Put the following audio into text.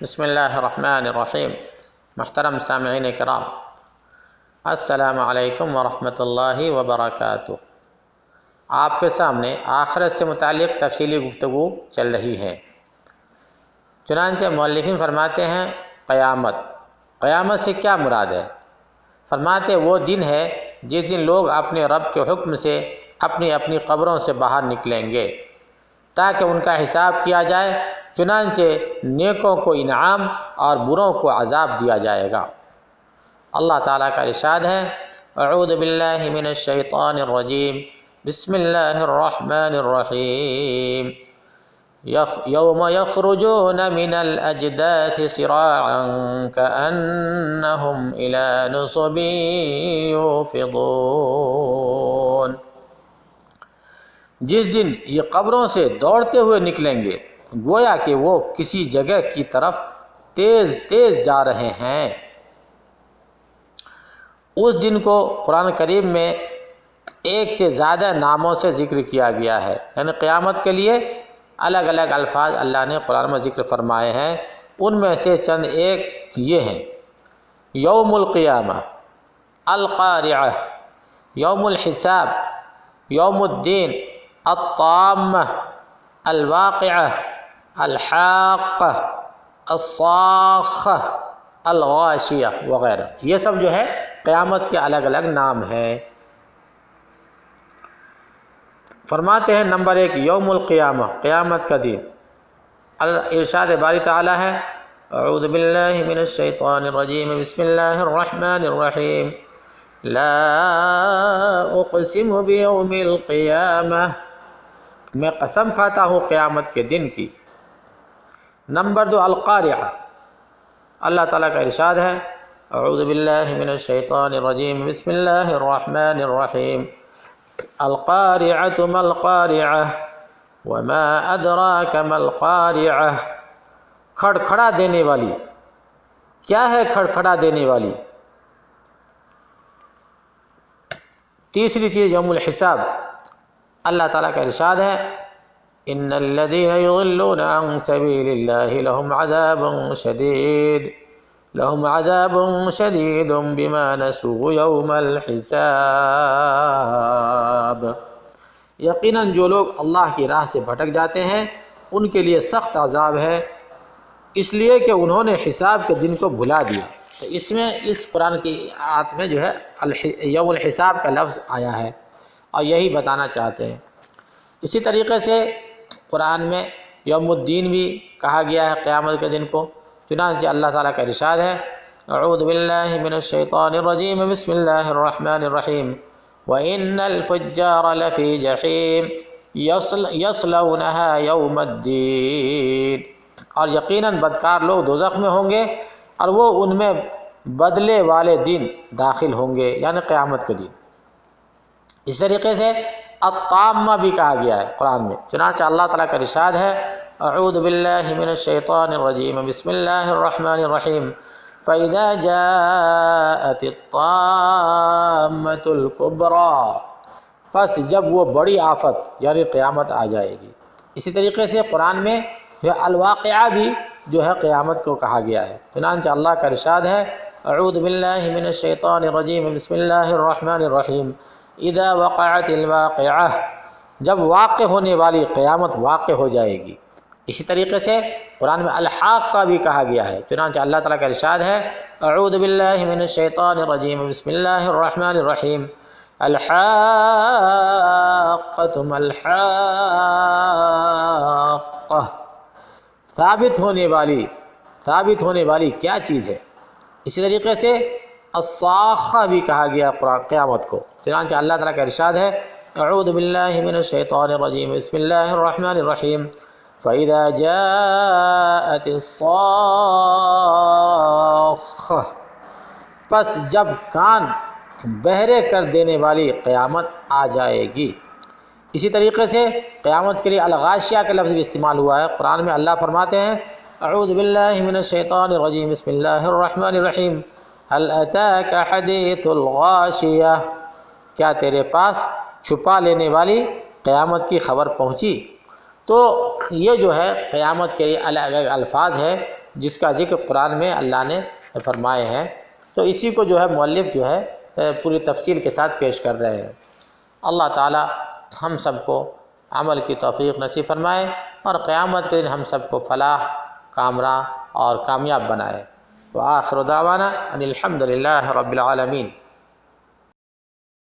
بسم اللہ الرحمن الرحیم۔ محترم سامعین کرام، السلام علیکم ورحمۃ اللہ وبرکاتہ۔ آپ کے سامنے آخرت سے متعلق تفصیلی گفتگو چل رہی ہے۔ چنانچہ مؤلفین فرماتے ہیں قیامت۔ قیامت سے کیا مراد ہے؟ فرماتے وہ دن ہے جس دن لوگ اپنے رب کے حکم سے اپنی اپنی قبروں سے باہر نکلیں گے تاکہ ان کا حساب کیا جائے۔ چنانچہ نیکوں کو انعام اور بروں کو عذاب دیا جائے گا۔ اللہ تعالیٰ کا ارشاد ہے، اعوذ باللہ من الشیطان الرجیم، بسم اللہ الرحمن الرحیم، یوم یخرجون من الاجداث سراعا کأنہم الی نصب یوفضون۔ جس دن یہ قبروں سے دوڑتے ہوئے نکلیں گے گویا کہ وہ کسی جگہ کی طرف تیز تیز جا رہے ہیں۔ اس دن کو قرآن کریم میں ایک سے زیادہ ناموں سے ذکر کیا گیا ہے، یعنی قیامت کے لیے الگ الگ الفاظ اللہ نے قرآن میں ذکر فرمائے ہیں۔ ان میں سے چند ایک یہ ہیں: یوم القیامہ، القارعہ، یوم الحساب، یوم الدین، الطامہ، الواقعہ، الحاقہ، الصاخہ، الغاشیہ وغیرہ۔ یہ سب جو ہے قیامت کے الگ الگ نام ہیں۔ فرماتے ہیں نمبر 1 یوم القیامہ، قیامت کا دن۔ ارشاد باری تعالیٰ ہے، اعوذ باللہ من الشیطان الرجیم، بسم اللہ الرحمن الرحیم، لا اقسم بیوم القیامہ، میں قسم کھاتا ہوں قیامت کے دن کی۔ نمبر 2 القارعہ، اللہ تعالیٰ کا ارشاد ہے، اعوذ باللہ من الشیطان الرجیم، بسم اللہ الرحمن الرحیم، القارعۃ ما القارعہ وما ادراک ما القارعہ، کھڑکھڑا دینے والی۔ کیا ہے کھڑکھڑا دینے والی؟ تیسری چیز یوم الحساب، اللہ تعالیٰ کا ارشاد ہے، ان الذین یضلون عن سبیل اللہ لهم عذاب شدید بما نسوا یوم الحساب۔ یقیناً جو لوگ اللہ کی راہ سے بھٹک جاتے ہیں ان کے لیے سخت عذاب ہے، اس لیے کہ انہوں نے حساب کے دن کو بھلا دیا۔ تو اس میں اس قرآن کی آیت میں جو ہے یوم الحساب کا لفظ آیا ہے اور یہی بتانا چاہتے ہیں۔ اسی طریقے سے قرآن میں یوم الدین بھی کہا گیا ہے قیامت کے دن کو۔ چنانچہ اللہ تعالیٰ کا ارشاد ہے، اعوذ باللہ من الشیطان الرجیم، بسم اللہ الرحمن الرحیم، وَإِنَّ الْفُجَّارَ لَفِي جَحِيمٍ يَصْلَوْنَهَا يَوْمَ الدِّينِ، اور یقیناً بدکار لوگ دوزخ میں ہوں گے اور وہ ان میں بدلے والے دن داخل ہوں گے، یعنی قیامت کے دن۔ اس طریقے سے الطامہ بھی کہا گیا ہے قرآن میں۔ چنانچہ اللہ تعالیٰ کا ارشاد ہے، اعوذ باللہ من الشیطان الرجیم، بسم اللہ الرحمن الرحیم، فَإِذَا جَاءَتِ الطَّامَّةُ الْكُبْرَى، پس جب وہ بڑی آفت یعنی قیامت آ جائے گی۔ اسی طریقے سے قرآن میں جو الواقعہ بھی جو ہے قیامت کو کہا گیا ہے۔ چنانچہ اللہ کا ارشاد ہے، اعوذ باللہ من الشیطان الرجیم، بسم اللہ الرحمن الرحیم، اذا وقعت الواقعہ، جب واقع ہونے والی قیامت واقع ہو جائے گی۔ اسی طریقے سے قرآن میں الحاق کا بھی کہا گیا ہے۔ چنانچہ اللہ تعالیٰ کا ارشاد ہے، اعوذ باللہ من الشیطان الرجیم، بسم اللہ الرحمن الرحیم، الحاقۃ ما الحاقہ، ثابت ہونے والی کیا چیز ہے۔ اسی طریقے سے الصاخہ بھی کہا گیا قیامت کو۔ چنانچہ اللہ تعالیٰ کا ارشاد ہے، اعوذ باللہ من الشیطان الرجیم، بسم اللہ الرحمن الرحیم، فَإِذَا جَاءَتِ الصَّاخَّةُ، پس جب کان بہرے کر دینے والی قیامت آ جائے گی۔ اسی طریقے سے قیامت کے لیے الغاشیہ کا لفظ بھی استعمال ہوا ہے قرآن میں۔ اللہ فرماتے ہیں، اعوذ باللہ من الشیطان الرجیم، بسم اللہ الرحمن الرحیم، هل اتاک حدیث الغاشیہ، کیا تیرے پاس چھپا لینے والی قیامت کی خبر پہنچی؟ تو یہ جو ہے قیامت کے الگ الگ الفاظ ہے جس کا ذکر قرآن میں اللہ نے فرمائے ہیں۔ تو اسی کو جو ہے مؤلف جو ہے پوری تفصیل کے ساتھ پیش کر رہے ہیں۔ اللہ تعالی ہم سب کو عمل کی توفیق نصیب فرمائے اور قیامت کے دن ہم سب کو فلاح، کامراں اور کامیاب بنائے۔ وآخر دعوانا ان الحمد للہ رب العالمین۔